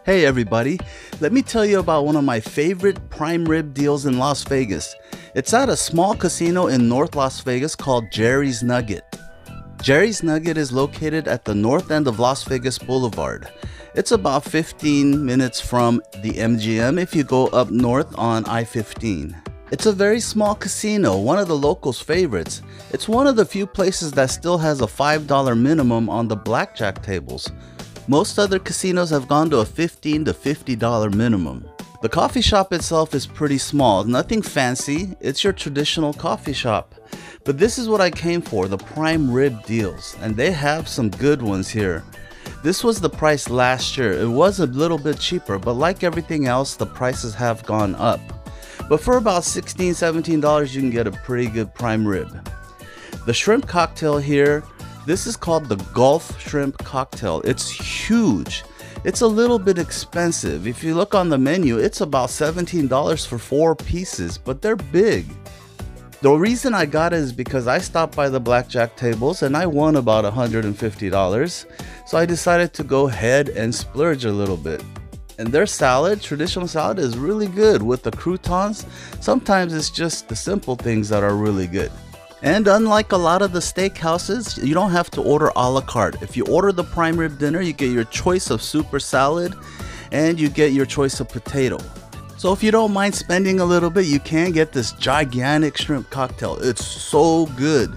Hey everybody, let me tell you about one of my favorite prime rib deals in Las Vegas. It's at a small casino in North Las Vegas called Jerry's Nugget. Jerry's Nugget is located at the north end of Las Vegas Boulevard. It's about 15 minutes from the MGM if you go up north on I-15. It's a very small casino, one of the locals' favorites. It's one of the few places that still has a $5 minimum on the blackjack tables. Most other casinos have gone to a $15 to $50 minimum. The coffee shop itself is pretty small, nothing fancy, it's your traditional coffee shop. But this is what I came for, the prime rib deals, and they have some good ones here. This was the price last year. It was a little bit cheaper, but like everything else, the prices have gone up. But for about $16, $17, you can get a pretty good prime rib. The shrimp cocktail here, this is called the Gulf Shrimp Cocktail. It's huge. It's a little bit expensive. If you look on the menu, it's about $17 for 4 pieces, but they're big. The reason I got it is because I stopped by the blackjack tables and I won about $150. So I decided to go ahead and splurge a little bit. And their salad, traditional salad, is really good with the croutons. Sometimes it's just the simple things that are really good. And unlike a lot of the steakhouses, you don't have to order a la carte. If you order the prime rib dinner, you get your choice of super salad and you get your choice of potato. So if you don't mind spending a little bit, you can get this gigantic shrimp cocktail. It's so good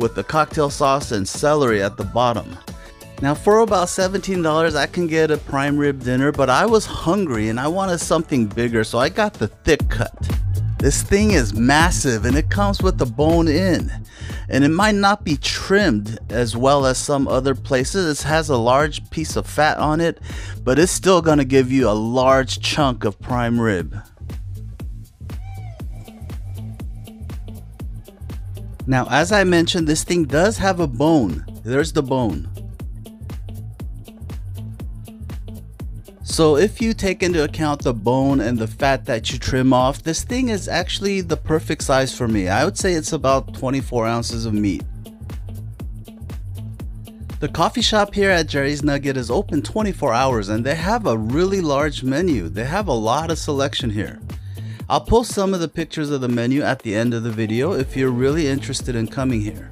with the cocktail sauce and celery at the bottom. Now for about $17, I can get a prime rib dinner, but I was hungry and I wanted something bigger, so I got the thick cut. This thing is massive and it comes with the bone in, and it might not be trimmed as well as some other places. It has a large piece of fat on it, but it's still going to give you a large chunk of prime rib. Now, as I mentioned, this thing does have a bone. There's the bone. So if you take into account the bone and the fat that you trim off, this thing is actually the perfect size for me. I would say it's about 24 ounces of meat. The coffee shop here at Jerry's Nugget is open 24 hours and they have a really large menu. They have a lot of selection here. I'll post some of the pictures of the menu at the end of the video if you're really interested in coming here.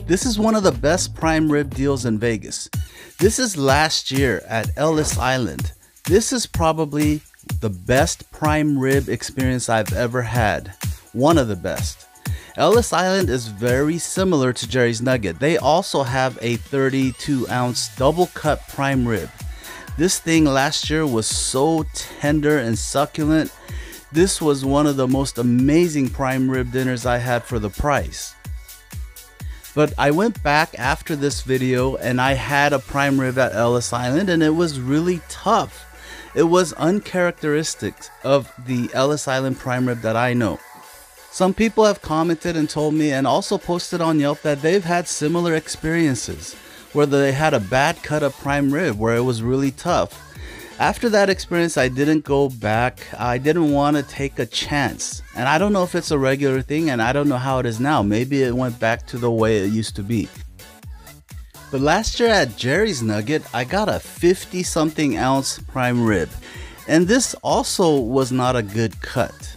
This is one of the best prime rib deals in Vegas. This is last year at Ellis Island. This is probably the best prime rib experience I've ever had. One of the best. Ellis Island is very similar to Jerry's Nugget. They also have a 32-ounce double cut prime rib. This thing last year was so tender and succulent. This was one of the most amazing prime rib dinners I had for the price. But I went back after this video and I had a prime rib at Ellis Island and it was really tough. It was uncharacteristic of the Ellis Island prime rib that I know. Some people have commented and told me and also posted on Yelp that they've had similar experiences where they had a bad cut of prime rib where it was really tough. After that experience, I didn't go back. I didn't want to take a chance. And I don't know if it's a regular thing and I don't know how it is now. Maybe it went back to the way it used to be. But last year at Jerry's Nugget, I got a 50-something ounce prime rib. And this also was not a good cut.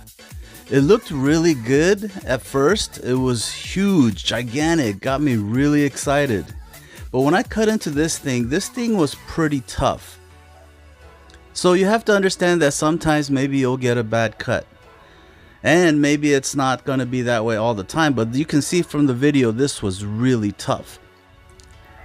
It looked really good at first. It was huge, gigantic, got me really excited. But when I cut into this thing was pretty tough. So you have to understand that sometimes maybe you'll get a bad cut. And maybe it's not going to be that way all the time, but you can see from the video this was really tough.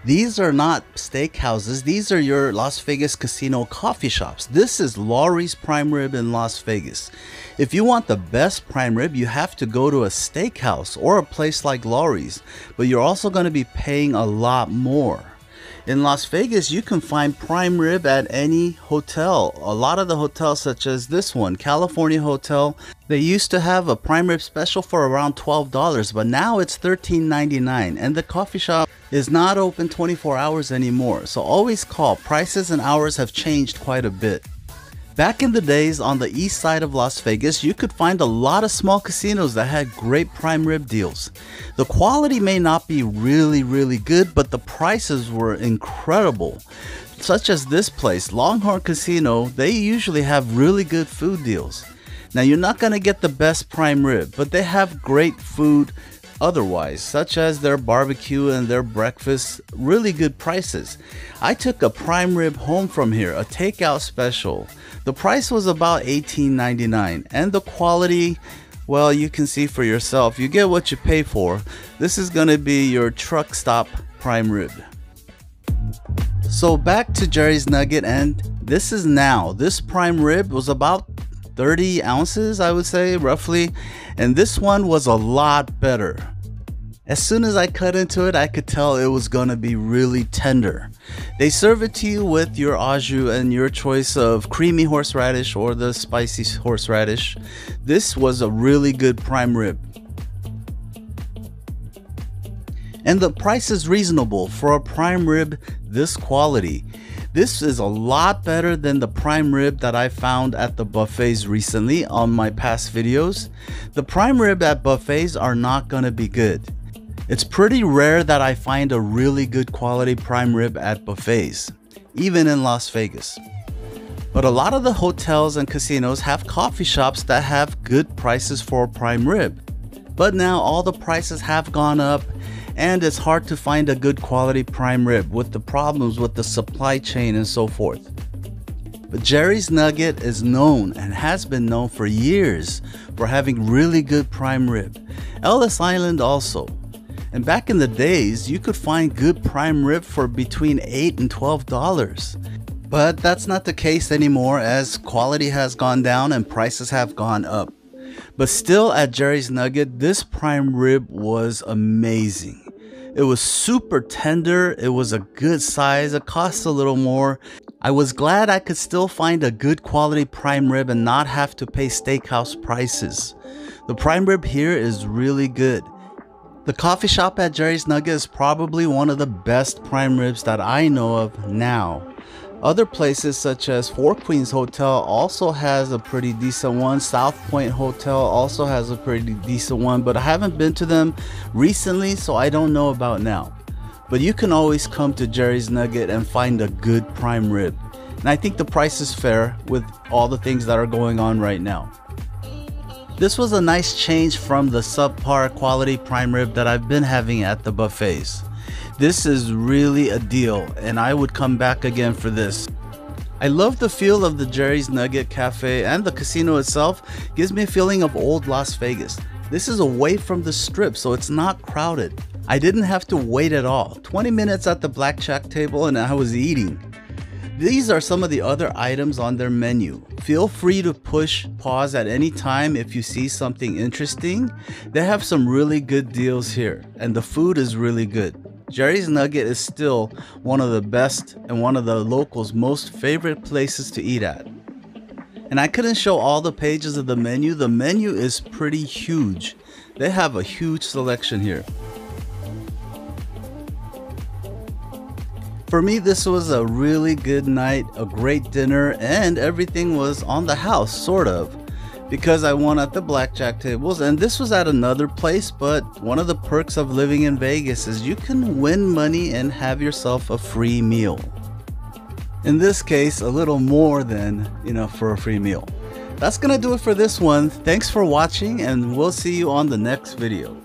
These are not steakhouses, these are your Las Vegas casino coffee shops. This is Lawry's Prime Rib in Las Vegas. If you want the best prime rib, you have to go to a steakhouse or a place like Lawry's, but you're also going to be paying a lot more. In Las Vegas, you can find prime rib at any hotel. A lot of the hotels, such as this one, California Hotel, they used to have a prime rib special for around $12, but now it's $13.99, and the coffee shop is not open 24 hours anymore. So always call. Prices and hours have changed quite a bit. Back in the days on the east side of Las Vegas, you could find a lot of small casinos that had great prime rib deals. The quality may not be really good, but the prices were incredible. Such as this place, Longhorn Casino, they usually have really good food deals. Now you're not going to get the best prime rib, but they have great food otherwise, such as their barbecue and their breakfast, really good prices. I took a prime rib home from here, a takeout special. The price was about $18.99, and the quality, well, you can see for yourself. You get what you pay for. This is going to be your truck stop prime rib. So back to Jerry's Nugget, and this is now. This prime rib was about 30 ounces, I would say, roughly, and this one was a lot better. As soon as I cut into it, I could tell it was gonna be really tender. They serve it to you with your au jus and your choice of creamy horseradish or the spicy horseradish. This was a really good prime rib. And the price is reasonable for a prime rib this quality. This is a lot better than the prime rib that I found at the buffets recently on my past videos. The prime rib at buffets are not gonna be good. It's pretty rare that I find a really good quality prime rib at buffets, even in Las Vegas. But a lot of the hotels and casinos have coffee shops that have good prices for a prime rib. But now all the prices have gone up, and it's hard to find a good quality prime rib with the problems with the supply chain and so forth. But Jerry's Nugget is known and has been known for years for having really good prime rib. Ellis Island also. And back in the days, you could find good prime rib for between $8 and $12. But that's not the case anymore, as quality has gone down and prices have gone up. But still, at Jerry's Nugget, this prime rib was amazing. It was super tender, it was a good size, it cost a little more. I was glad I could still find a good quality prime rib and not have to pay steakhouse prices. The prime rib here is really good. The coffee shop at Jerry's Nugget is probably one of the best prime ribs that I know of now. Other places such as Four Queens Hotel also has a pretty decent one. South Point Hotel also has a pretty decent one, but I haven't been to them recently, so I don't know about now. But you can always come to Jerry's Nugget and find a good prime rib. And I think the price is fair with all the things that are going on right now. This was a nice change from the subpar quality prime rib that I've been having at the buffets. This is really a deal, and I would come back again for this. I love the feel of the Jerry's Nugget Cafe, and the casino itself gives me a feeling of old Las Vegas. This is away from the strip, so it's not crowded. I didn't have to wait at all. 20 minutes at the blackjack table and I was eating. These are some of the other items on their menu. Feel free to push pause at any time if you see something interesting. They have some really good deals here, and the food is really good. Jerry's Nugget is still one of the best and one of the locals' most favorite places to eat at. And I couldn't show all the pages of the menu. The menu is pretty huge. They have a huge selection here. For me, this was a really good night, a great dinner, and everything was on the house, sort of. Because I won at the blackjack tables, and this was at another place, but one of the perks of living in Vegas is you can win money and have yourself a free meal. In this case, a little more than enough for a free meal. That's gonna do it for this one. Thanks for watching, and we'll see you on the next video.